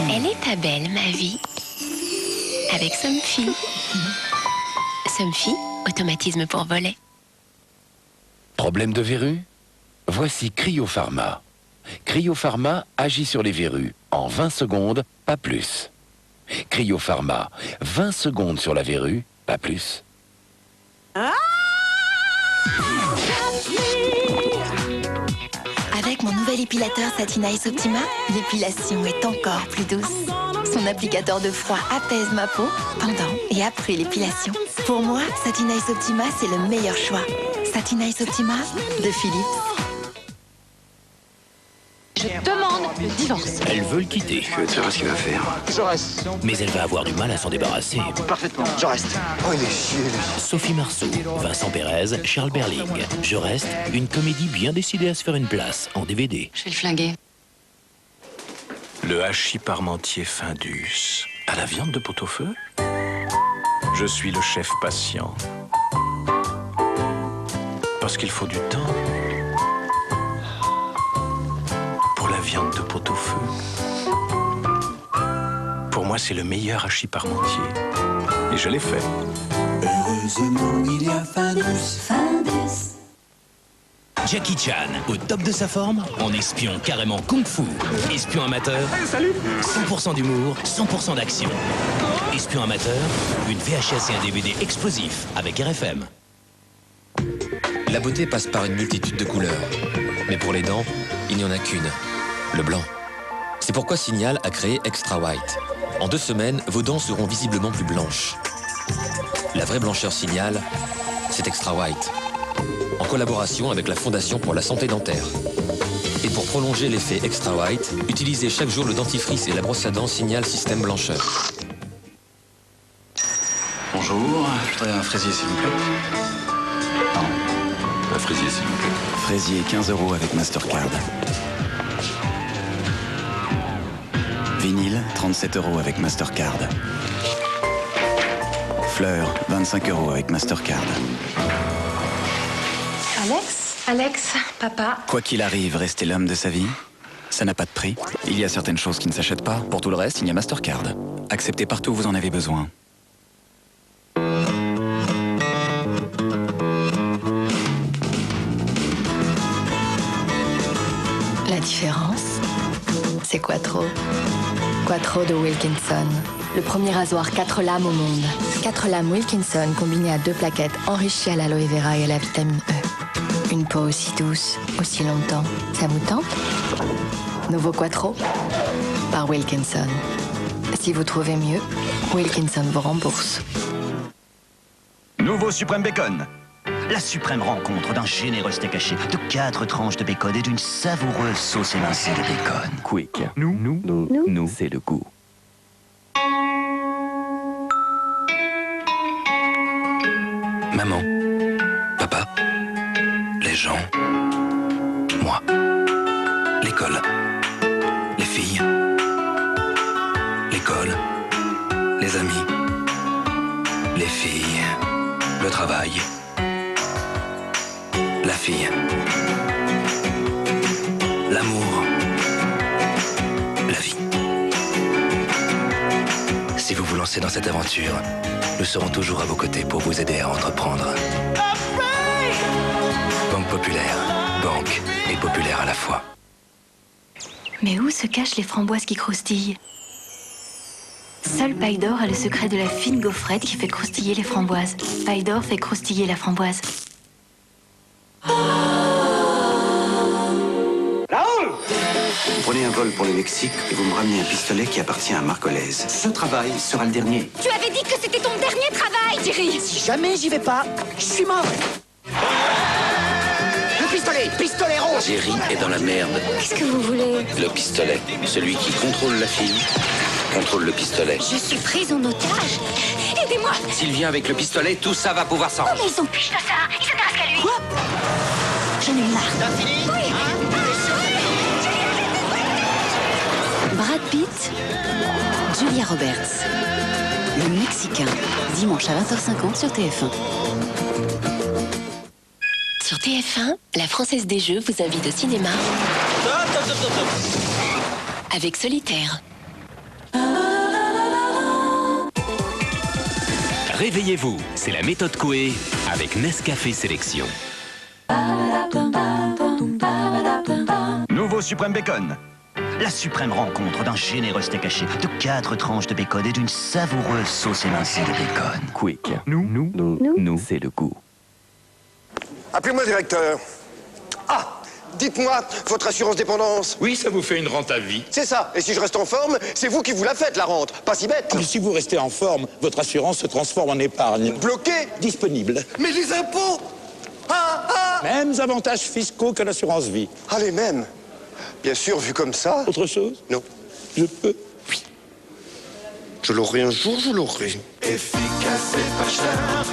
Elle est ta belle, ma vie. Avec Somfy. Somfy, automatisme pour voler. Problème de verrues? Voici Cryopharma. Cryopharma agit sur les verrues en 20 secondes, pas plus. Cryopharma, 20 secondes sur la verrue, pas plus. Avec mon nouvel épilateur Satin Ice Optima, l'épilation est encore plus douce. Son applicateur de froid apaise ma peau pendant et après l'épilation. Pour moi, Satin Ice Optima, c'est le meilleur choix. Satin Ice Optima de Philips. Je demande le divorce. Elle veut le quitter. Je vais te savoir ce qu'il va faire. Je reste. Mais elle va avoir du mal à s'en débarrasser. Parfaitement, je reste. Oh, il est chier, lui. Sophie Marceau, Vincent Pérez, Charles Berling. Je reste, une comédie bien décidée à se faire une place en DVD. Je vais le flinguer. Le hachis parmentier Findus. À la viande de pot-au-feu? Je suis le chef patient. Parce qu'il faut du temps. Pour la viande de pot-au-feu. Pour moi, c'est le meilleur hachis parmentier. Et je l'ai fait. Heureusement, il y a Findus. Jackie Chan, au top de sa forme, en espion carrément kung-fu. Espion amateur, 100% d'humour, 100% d'action. Espion amateur, une VHS et un DVD explosif avec RFM. La beauté passe par une multitude de couleurs. Mais pour les dents, il n'y en a qu'une, le blanc. C'est pourquoi Signal a créé Extra White. En 2 semaines, vos dents seront visiblement plus blanches. La vraie blancheur Signal, c'est Extra White. En collaboration avec la Fondation pour la santé dentaire. Et pour prolonger l'effet Extra White, utilisez chaque jour le dentifrice et la brosse à dents Signal Système Blancheur. Bonjour, je voudrais un fraisier, s'il vous plaît. Pardon. Un fraisier, s'il vous plaît. Fraisier, 15 € avec Mastercard. Vinyle, 37 € avec Mastercard. Fleurs, 25 € avec Mastercard. Alex, papa. Quoi qu'il arrive, rester l'homme de sa vie, ça n'a pas de prix. Il y a certaines choses qui ne s'achètent pas. Pour tout le reste, il y a Mastercard. Acceptez partout où vous en avez besoin. La différence, c'est Quattro. Quattro de Wilkinson. Le premier rasoir 4 lames au monde. 4 lames Wilkinson combinées à 2 plaquettes enrichies à l'aloe vera et à la vitamine E. Une peau aussi douce, aussi longtemps. Ça vous tente? Nouveau Quattro par Wilkinson. Si vous trouvez mieux, Wilkinson vous rembourse. Nouveau Suprême Bacon. La suprême rencontre d'un généreux steak haché, de 4 tranches de bacon et d'une savoureuse sauce émincée de bacon. Quick. Nous, c'est le goût. Maman, papa, les gens, moi, l'école, les filles, l'école, les amis, les filles, le travail, la fille, l'amour, la vie. Si vous vous lancez dans cette aventure, nous serons toujours à vos côtés pour vous aider à entreprendre. Banque Populaire, banque et populaire à la fois. Mais où se cachent les framboises qui croustillent? Seul Paille d'Or a le secret de la fine gaufrette qui fait croustiller les framboises. Paille d'Or fait croustiller la framboise. Vous prenez un vol pour le Mexique et vous me ramenez un pistolet qui appartient à Marcolès. Ce travail sera le dernier. Tu avais dit que c'était ton dernier travail, Thierry. Si jamais j'y vais pas, je suis mort. Le pistolet rose. Jerry est dans la merde. Qu'est-ce que vous voulez? Le pistolet, celui qui contrôle la fille, contrôle le pistolet. Je suis prise en otage. Aidez-moi. S'il vient avec le pistolet, tout ça va pouvoir Oh, s'arranger. mais ils s'en fichent de ça. Ils s'intéressent qu'à lui. Quoi? J'en ai marre. T'as fini? Oui. Brad Pitt, Julia Roberts. Le Mexicain, dimanche à 20h50 sur TF1. Sur TF1, la Française des Jeux vous invite au cinéma avec Solitaire. Réveillez-vous, c'est la méthode Coué avec Nescafé Sélection. Nouveau Suprême Bacon. La suprême rencontre d'un généreux steak haché, de 4 tranches de bacon et d'une savoureuse sauce émincée de bacon. Quick. Nous, c'est le goût. Appelez-moi directeur. Ah, dites-moi, votre assurance dépendance. Oui, ça vous fait une rente à vie. C'est ça. Et si je reste en forme, c'est vous qui vous la faites, la rente. Pas si bête. Mais si vous restez en forme, votre assurance se transforme en épargne. Bloqué. Disponible. Mais les impôts. Mêmes avantages fiscaux que l'assurance vie. Ah, les mêmes. Bien sûr, vu comme ça. Autre chose? Non. Je peux? Oui. Je l'aurai un jour, je l'aurai. Efficace et pas cher.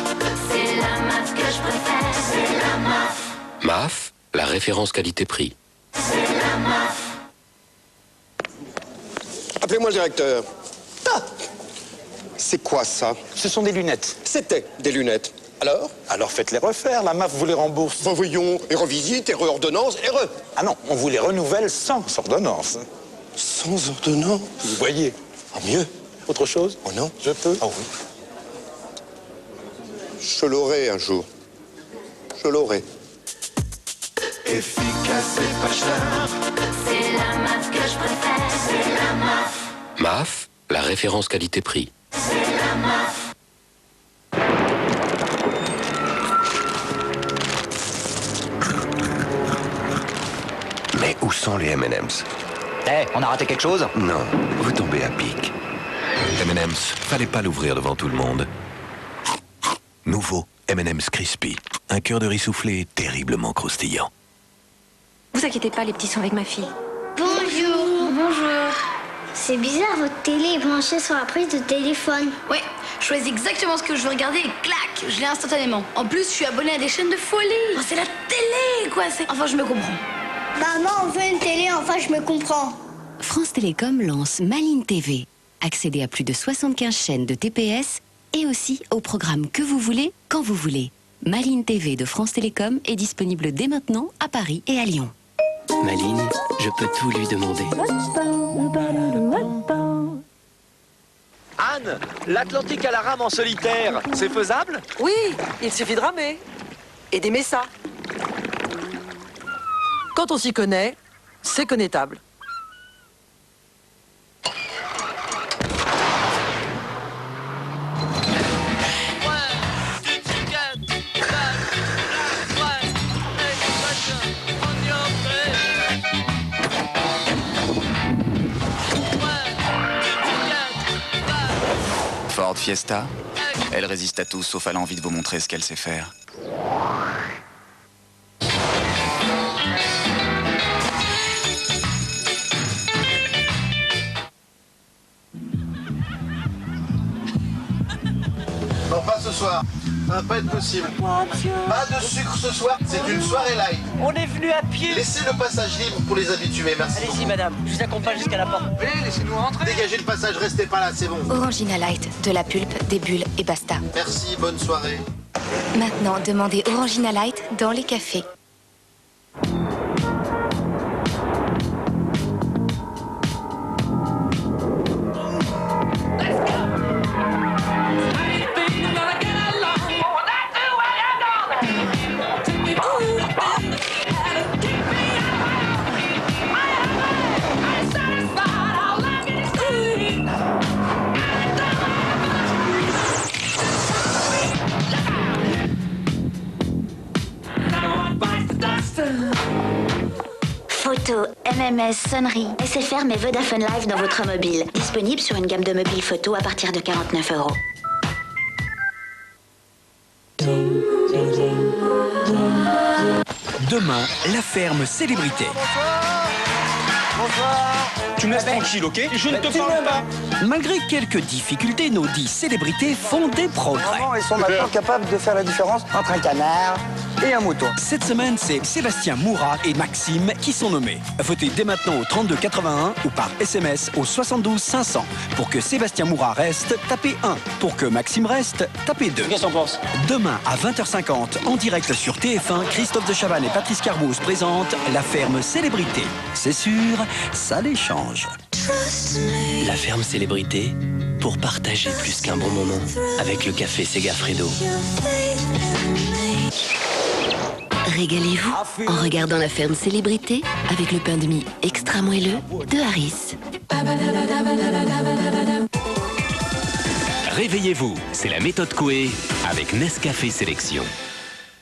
C'est la MAF que je préfère. C'est la MAF. MAF, la référence qualité-prix. C'est la MAF. Appelez-moi le directeur. Ah, c'est quoi ça? Ce sont des lunettes. C'était des lunettes. Alors faites-les refaire, la MAF vous les rembourse. Bon, voyons, et revisite, et re-ordonnance, et re. Ah non, on vous les renouvelle sans ordonnance. Sans ordonnance? Vous voyez. Ah, mieux. Autre chose? Oh non. Je peux? Ah oui. Je l'aurai un jour. Je l'aurai. Efficace et pas cher. C'est la MAF que je préfère. C'est la MAF. MAF, la référence qualité-prix. C'est la MAF. Mais où sont les M&M's? On a raté quelque chose? Non, vous tombez à pic. M&M's, fallait pas l'ouvrir devant tout le monde. Nouveau M&M's Crispy. Un cœur de riz soufflé terriblement croustillant. Vous inquiétez pas, les petits sont avec ma fille. Bonjour. Bonjour. C'est bizarre, votre télé est branchée sur la prise de téléphone. Ouais, je choisis exactement ce que je veux regarder et clac, je l'ai instantanément. En plus, je suis abonnée à des chaînes de folie. Oh, c'est la télé, quoi. Enfin, je me comprends. Maman, on veut une télé, enfin je me comprends. France Télécom lance Maline TV. Accédez à plus de 75 chaînes de TPS et aussi au programme que vous voulez, quand vous voulez. Maline TV de France Télécom est disponible dès maintenant à Paris et à Lyon. Maline, je peux tout lui demander. Anne, l'Atlantique à la rame en solitaire, c'est faisable? Oui, il suffit de ramer et d'aimer ça. Quand on s'y connaît, c'est connétable. Ford Fiesta, elle résiste à tout sauf à l'envie de vous montrer ce qu'elle sait faire. Non, pas ce soir. Ça va pas être possible. Pas de sucre ce soir, c'est une soirée light. On est venu à pied. Laissez le passage libre pour les habitués, merci. Allez-y, madame, je vous accompagne jusqu'à la porte. Oui, laissez-nous rentrer. Dégagez le passage, restez pas là, c'est bon. Orangina Light, de la pulpe, des bulles et basta. Merci, bonne soirée. Maintenant, demandez Orangina Light dans les cafés. Photo, MMS, sonnerie, SFR met Vodafone Live dans votre mobile. Disponible sur une gamme de mobiles photo à partir de 49 €. Demain, la ferme célébrité. Bonsoir. Tu me laisses tranquille, ok? Je ne te parle pas. Malgré quelques difficultés, nos 10 célébrités font des progrès. Ils sont maintenant capables de faire la différence entre un canard et un mouton. Cette semaine, c'est Sébastien Moura et Maxime qui sont nommés. Votez dès maintenant au 3281 ou par SMS au 72 500. Pour que Sébastien Moura reste, tapez 1. Pour que Maxime reste, tapez 2. Qu'est-ce qu'on pense? Demain à 20h50, en direct sur TF1, Christophe de Chavannes et Patrice Carbouz présentent La Ferme Célébrité. C'est sûr, ça les change. La Ferme Célébrité, pour partager plus qu'un bon moment avec le café Segafredo. Régalez-vous en regardant La Ferme Célébrité avec le pain de mie extra moelleux de Harris. Réveillez-vous, c'est la méthode Coué avec Nescafé Sélection.